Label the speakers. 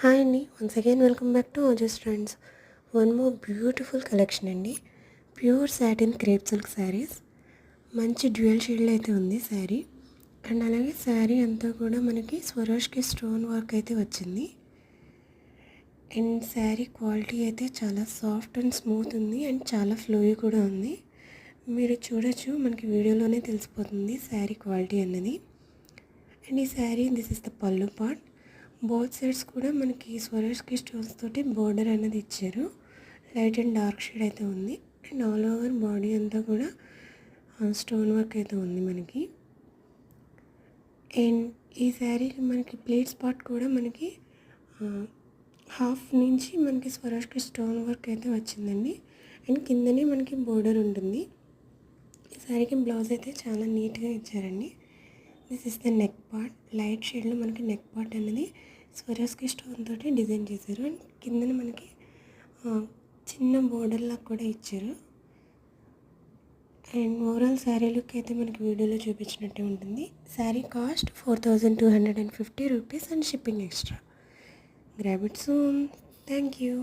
Speaker 1: Hi అండి. Once again welcome back to Ojas trends. One more beautiful collection అండి. Pure satin crepe silk saris. మంచి dual షేడ్లో అయితే ఉంది శారీ. అండ్ అలాగే శారీ అంతా కూడా మనకి స్వరాజ్కి స్టోన్ వర్క్ అయితే వచ్చింది. అండ్ శారీ క్వాలిటీ అయితే చాలా సాఫ్ట్ అండ్ స్మూత్ ఉంది. అండ్ చాలా ఫ్లోయీ కూడా ఉంది. మీరు చూడొచ్చు, మనకి వీడియోలోనే తెలిసిపోతుంది శారీ క్వాలిటీ అన్నది. అండ్ ఈ శారీ దిస్ ఇస్ ద పల్లు పార్ట్. బోత్ సైడ్స్ కూడా మనకి స్వరాజ్కి స్టోన్స్ తోటి బోర్డర్ అనేది ఇచ్చారు. లైట్ అండ్ డార్క్ షేడ్ అయితే ఉంది. అండ్ ఆల్ ఓవర్ బాడీ అంతా కూడా స్టోన్ వర్క్ అయితే ఉంది మనకి. అండ్ ఈ శారీకి మనకి ప్లేట్స్ పార్ట్ కూడా మనకి హాఫ్ నుంచి మనకి స్వరాజ్కి స్టోన్ వర్క్ అయితే వచ్చిందండి. అండ్ కిందనే మనకి బోర్డర్ ఉంటుంది. ఈ శారీకి బ్లౌజ్ అయితే చాలా నీట్గా ఇచ్చారండి. This is the neck part. Light షేడ్లో మనకి నెక్ పార్ట్ అనేది స్వరాజ్కి స్టోన్ తోటి డిజైన్ చేశారు. అండ్ కిందన మనకి చిన్న బోర్డర్ లాగా కూడా ఇచ్చారు. అండ్ ఓవరాల్ శారీ లుక్ అయితే మనకి వీడియోలో చూపించినట్టే ఉంటుంది. Sari cost 4250 rupees and shipping extra. Grab it soon. Thank you.